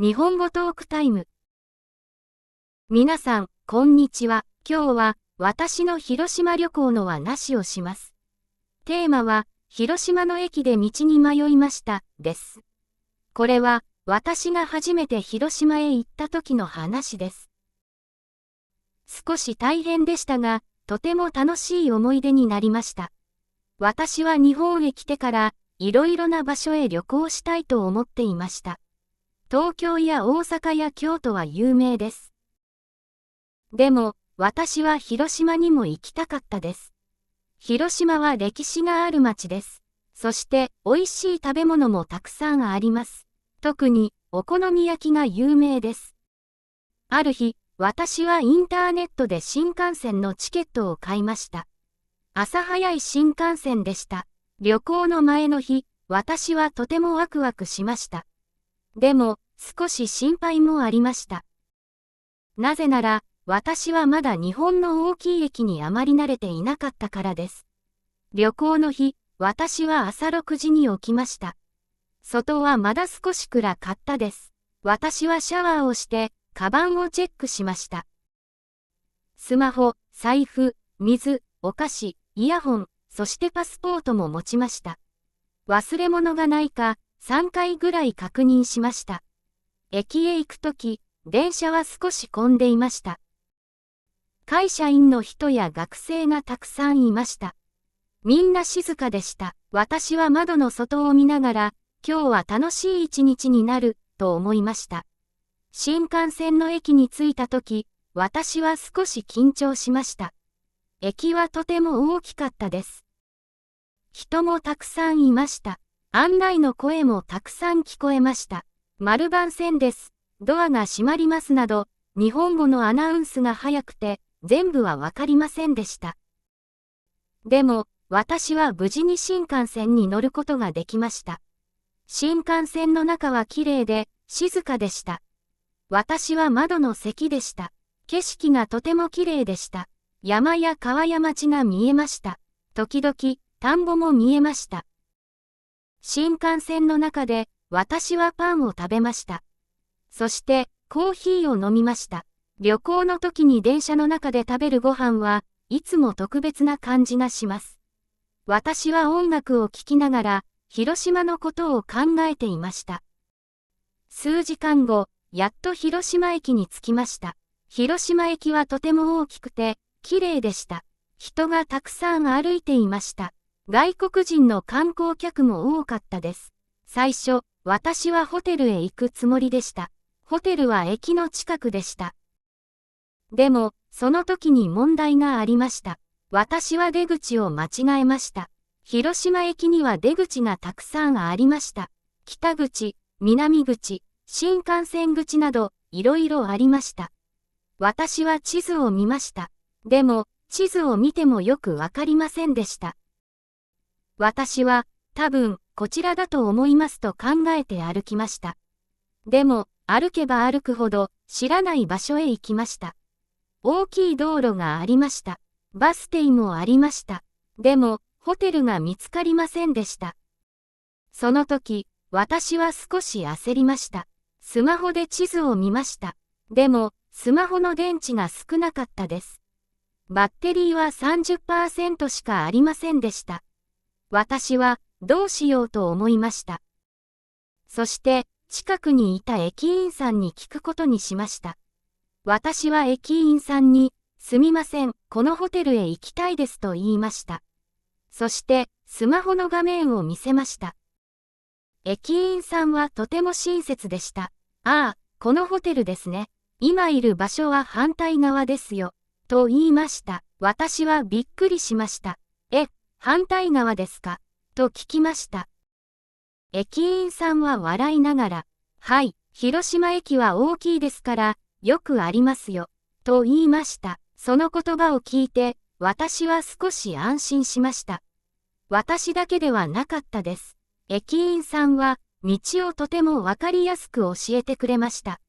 日本語トークタイム。皆さん、こんにちは。今日は、私の広島旅行の話をします。テーマは、広島の駅で道に迷いました、です。これは、私が初めて広島へ行った時の話です。少し大変でしたが、とても楽しい思い出になりました。私は日本へ来てから、いろいろな場所へ旅行したいと思っていました。東京や大阪や京都は有名です。でも、私は広島にも行きたかったです。広島は歴史がある町です。そして、美味しい食べ物もたくさんあります。特に、お好み焼きが有名です。ある日、私はインターネットで新幹線のチケットを買いました。朝早い新幹線でした。旅行の前の日、私はとてもワクワクしました。でも、少し心配もありました。なぜなら、私はまだ日本の大きい駅にあまり慣れていなかったからです。旅行の日、私は朝6時に起きました。外はまだ少し暗かったです。私はシャワーをして、カバンをチェックしました。スマホ、財布、水、お菓子、イヤホン、そしてパスポートも持ちました。忘れ物がないか、3回ぐらい確認しました。駅へ行くとき、電車は少し混んでいました。会社員の人や学生がたくさんいました。みんな静かでした。私は窓の外を見ながら、今日は楽しい一日になる、と思いました。新幹線の駅に着いたとき、私は少し緊張しました。駅はとても大きかったです。人もたくさんいました。案内の声もたくさん聞こえました。丸番線です。ドアが閉まりますなど、日本語のアナウンスが早くて、全部はわかりませんでした。でも、私は無事に新幹線に乗ることができました。新幹線の中は綺麗で、静かでした。私は窓の席でした。景色がとても綺麗でした。山や川や町が見えました。時々、田んぼも見えました。新幹線の中で、私はパンを食べました。そして、コーヒーを飲みました。旅行の時に電車の中で食べるご飯はいつも特別な感じがします。私は音楽を聴きながら、広島のことを考えていました。数時間後、やっと広島駅に着きました。広島駅はとても大きくて、綺麗でした。人がたくさん歩いていました。外国人の観光客も多かったです。最初、私はホテルへ行くつもりでした。ホテルは駅の近くでした。でも、その時に問題がありました。私は出口を間違えました。広島駅には出口がたくさんありました。北口、南口、新幹線口など、いろいろありました。私は地図を見ました。でも、地図を見てもよくわかりませんでした。私は、多分、こちらだと思いますと考えて歩きました。でも、歩けば歩くほど、知らない場所へ行きました。大きい道路がありました。バス停もありました。でも、ホテルが見つかりませんでした。その時、私は少し焦りました。スマホで地図を見ました。でも、スマホの電池が少なかったです。バッテリーは 30% しかありませんでした。私は、どうしようと思いました。そして、近くにいた駅員さんに聞くことにしました。私は駅員さんに、すみません、このホテルへ行きたいですと言いました。そして、スマホの画面を見せました。駅員さんはとても親切でした。ああ、このホテルですね。今いる場所は反対側ですよ。と言いました。私はびっくりしました。反対側ですかと聞きました。駅員さんは笑いながら、はい、広島駅は大きいですから、よくありますよ。と言いました。その言葉を聞いて、私は少し安心しました。私だけではなかったです。駅員さんは、道をとてもわかりやすく教えてくれました。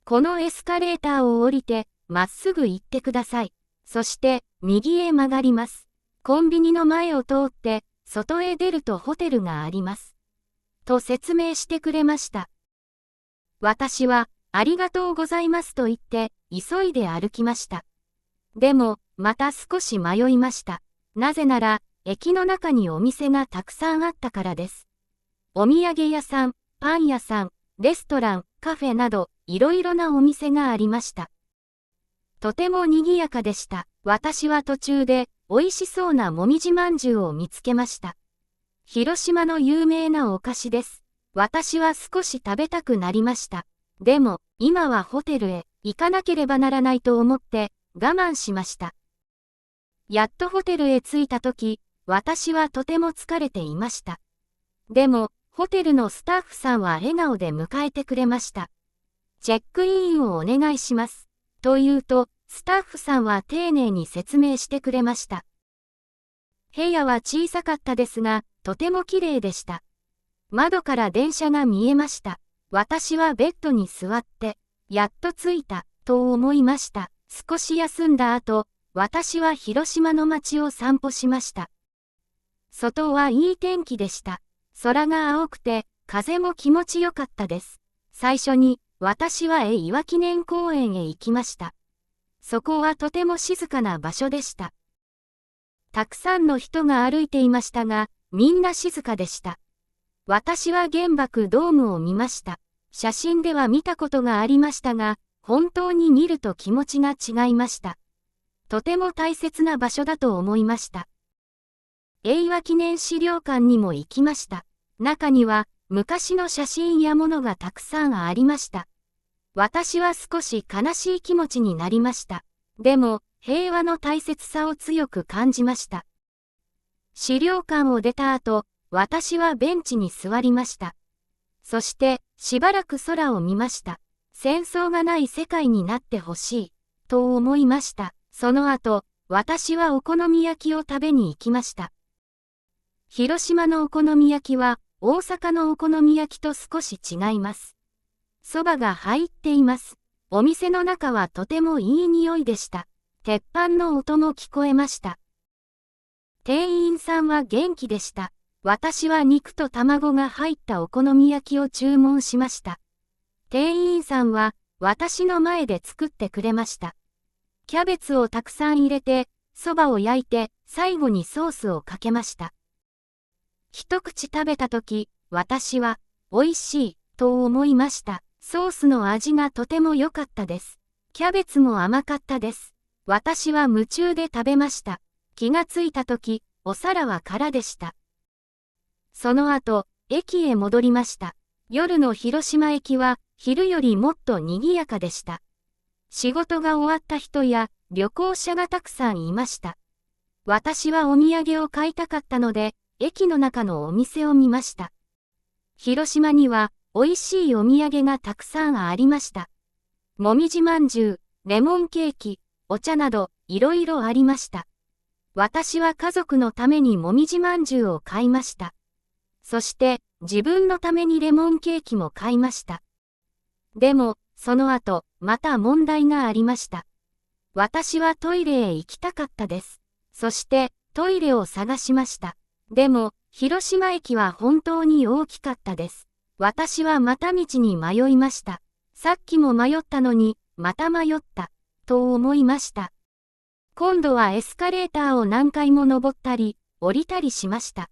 このエスカレーターを降りて、まっすぐ行ってください。そして、右へ曲がります。コンビニの前を通って、外へ出るとホテルがあります。と説明してくれました。私は、ありがとうございますと言って、急いで歩きました。でも、また少し迷いました。なぜなら、駅の中にお店がたくさんあったからです。お土産屋さん、パン屋さん、レストラン、カフェなど、いろいろなお店がありました。とても賑やかでした。私は途中で、美味しそうなもみじまんじゅうを見つけました。広島の有名なお菓子です。私は少し食べたくなりました。でも、今はホテルへ行かなければならないと思って、我慢しました。やっとホテルへ着いたとき、私はとても疲れていました。でも、ホテルのスタッフさんは笑顔で迎えてくれました。チェックインをお願いします。と言うと、スタッフさんは丁寧に説明してくれました。部屋は小さかったですが、とても綺麗でした。窓から電車が見えました。私はベッドに座って、やっと着いた、と思いました。少し休んだ後、私は広島の街を散歩しました。外はいい天気でした。空が青くて、風も気持ちよかったです。最初に、私は岩記念公園へ行きました。そこはとても静かな場所でした。たくさんの人が歩いていましたが、みんな静かでした。私は原爆ドームを見ました。写真では見たことがありましたが、本当に見ると気持ちが違いました。とても大切な場所だと思いました。平和記念資料館にも行きました。中には昔の写真やものがたくさんありました。私は少し悲しい気持ちになりました。でも、平和の大切さを強く感じました。資料館を出た後、私はベンチに座りました。そして、しばらく空を見ました。戦争がない世界になってほしい、と思いました。その後、私はお好み焼きを食べに行きました。広島のお好み焼きは、大阪のお好み焼きと少し違います。そばが入っています。お店の中はとてもいい匂いでした。鉄板の音も聞こえました。店員さんは元気でした。私は肉と卵が入ったお好み焼きを注文しました。店員さんは私の前で作ってくれました。キャベツをたくさん入れて、そばを焼いて、最後にソースをかけました。一口食べたとき、私は、美味しい、と思いました。ソースの味がとても良かったです。キャベツも甘かったです。私は夢中で食べました。気がついたとき、お皿は空でした。その後、駅へ戻りました。夜の広島駅は、昼よりもっと賑やかでした。仕事が終わった人や、旅行者がたくさんいました。私はお土産を買いたかったので、駅の中のお店を見ました。広島には、美味しいお土産がたくさんありました。もみじまんじゅう、レモンケーキ、お茶など、いろいろありました。私は家族のためにもみじまんじゅうを買いました。そして、自分のためにレモンケーキも買いました。でも、その後、また問題がありました。私はトイレへ行きたかったです。そして、トイレを探しました。でも、広島駅は本当に大きかったです。私はまた道に迷いました。さっきも迷ったのに、また迷った、と思いました。今度はエスカレーターを何回も登ったり、降りたりしました。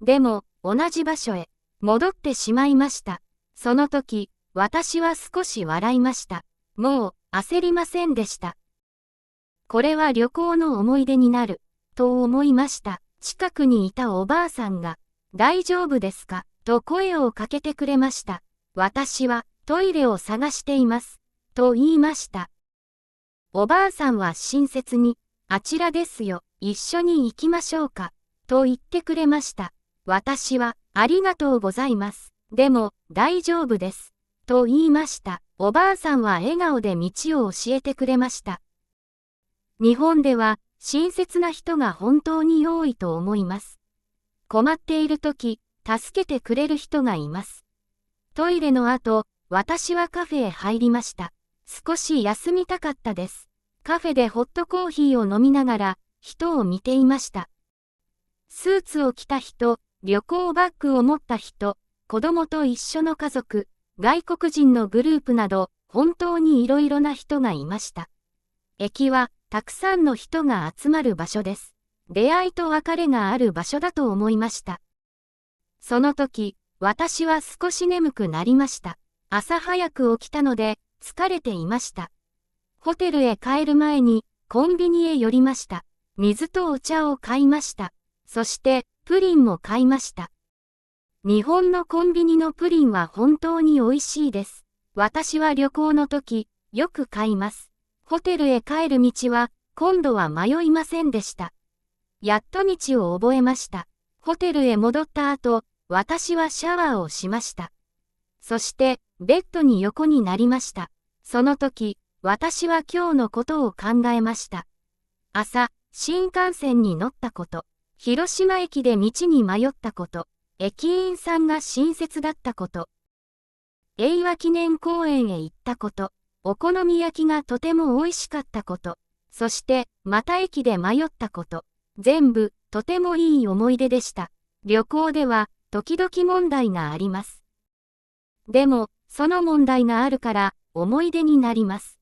でも、同じ場所へ、戻ってしまいました。その時、私は少し笑いました。もう、焦りませんでした。これは旅行の思い出になる、と思いました。近くにいたおばあさんが、大丈夫ですかと声をかけてくれました。私は、トイレを探しています。と言いました。おばあさんは親切に、あちらですよ、一緒に行きましょうか。と言ってくれました。私は、ありがとうございます。でも、大丈夫です。と言いました。おばあさんは笑顔で道を教えてくれました。日本では、親切な人が本当に多いと思います。困っているとき、助けてくれる人がいます。トイレの後、私はカフェへ入りました。少し休みたかったです。カフェでホットコーヒーを飲みながら、人を見ていました。スーツを着た人、旅行バッグを持った人、子供と一緒の家族、外国人のグループなど、本当にいろいろな人がいました。駅は、たくさんの人が集まる場所です。出会いと別れがある場所だと思いました。その時、私は少し眠くなりました。朝早く起きたので、疲れていました。ホテルへ帰る前に、コンビニへ寄りました。水とお茶を買いました。そして、プリンも買いました。日本のコンビニのプリンは本当に美味しいです。私は旅行の時、よく買います。ホテルへ帰る道は、今度は迷いませんでした。やっと道を覚えました。ホテルへ戻った後、私はシャワーをしました。そして、ベッドに横になりました。その時、私は今日のことを考えました。朝、新幹線に乗ったこと、広島駅で道に迷ったこと、駅員さんが親切だったこと、平和記念公園へ行ったこと、お好み焼きがとても美味しかったこと、そしてまた駅で迷ったこと、全部とてもいい思い出でした。旅行では時々問題があります。でも、その問題があるから思い出になります。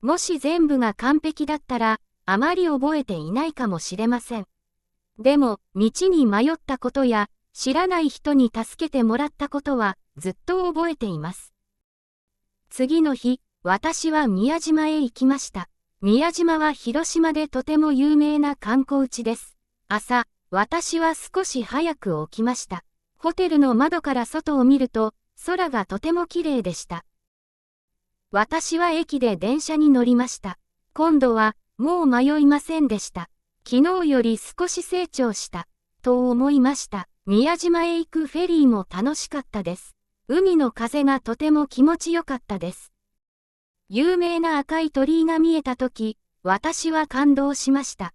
もし全部が完璧だったら、あまり覚えていないかもしれません。でも、道に迷ったことや、知らない人に助けてもらったことは、ずっと覚えています。次の日、私は宮島へ行きました。宮島は広島でとても有名な観光地です。朝、私は少し早く起きました。ホテルの窓から外を見ると、空がとても綺麗でした。私は駅で電車に乗りました。今度は、もう迷いませんでした。昨日より少し成長した、と思いました。宮島へ行くフェリーも楽しかったです。海の風がとても気持ちよかったです。有名な赤い鳥居が見えたとき、私は感動しました。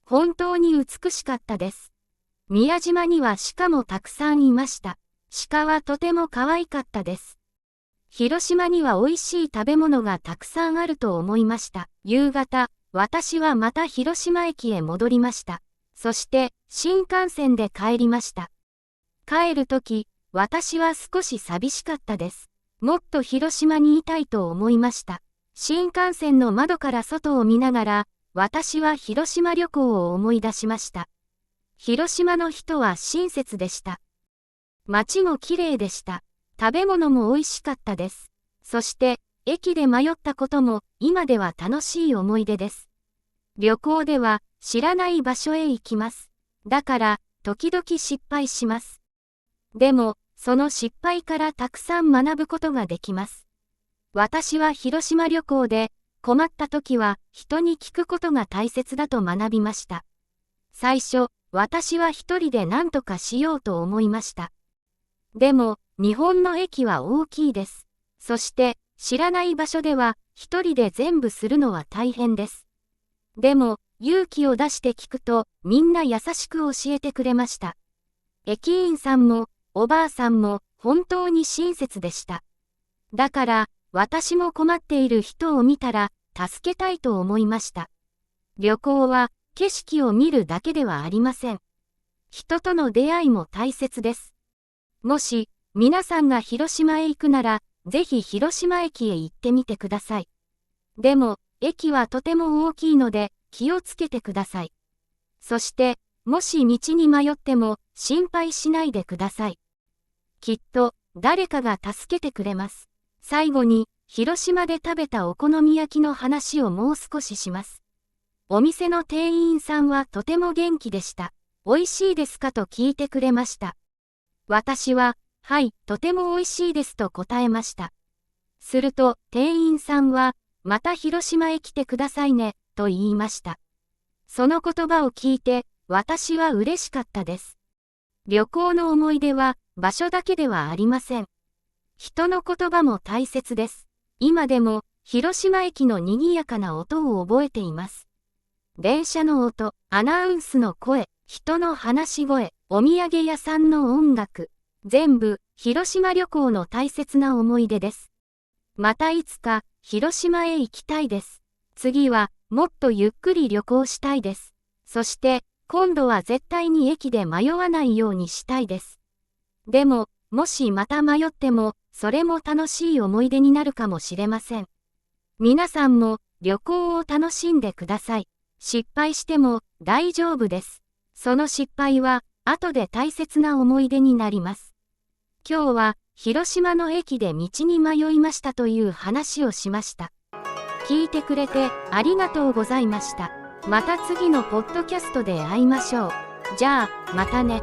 本当に美しかったです。宮島には鹿もたくさんいました。鹿はとても可愛かったです。広島には美味しい食べ物がたくさんあると思いました。夕方、私はまた広島駅へ戻りました。そして、新幹線で帰りました。帰るとき、私は少し寂しかったです。もっと広島にいたいと思いました。新幹線の窓から外を見ながら、私は広島旅行を思い出しました。広島の人は親切でした。街も綺麗でした。食べ物も美味しかったです。そして、駅で迷ったことも今では楽しい思い出です。旅行では知らない場所へ行きます。だから、時々失敗します。でも、その失敗からたくさん学ぶことができます。私は広島旅行で困った時は人に聞くことが大切だと学びました。最初、私は一人で何とかしようと思いました。でも、日本の駅は大きいです。そして、知らない場所では、一人で全部するのは大変です。でも、勇気を出して聞くと、みんな優しく教えてくれました。駅員さんも、おばあさんも、本当に親切でした。だから、私も困っている人を見たら、助けたいと思いました。旅行は、景色を見るだけではありません。人との出会いも大切です。もし、皆さんが広島へ行くなら、ぜひ広島駅へ行ってみてください。でも、駅はとても大きいので、気をつけてください。そして、もし道に迷っても、心配しないでください。きっと、誰かが助けてくれます。最後に、広島で食べたお好み焼きの話をもう少しします。お店の店員さんはとても元気でした。美味しいですかと聞いてくれました。私は、はい、とても美味しいですと答えました。すると、店員さんは、また広島へ来てくださいね、と言いました。その言葉を聞いて、私は嬉しかったです。旅行の思い出は、場所だけではありません。人の言葉も大切です。今でも、広島駅の賑やかな音を覚えています。電車の音、アナウンスの声、人の話し声、お土産屋さんの音楽、全部、広島旅行の大切な思い出です。またいつか、広島へ行きたいです。次は、もっとゆっくり旅行したいです。そして、今度は絶対に駅で迷わないようにしたいです。でも、もしまた迷っても、それも楽しい思い出になるかもしれません。皆さんも旅行を楽しんでください。失敗しても大丈夫です。その失敗は後で大切な思い出になります。今日は広島の駅で道に迷いましたという話をしました。聞いてくれてありがとうございました。また次のポッドキャストで会いましょう。じゃあ、またね。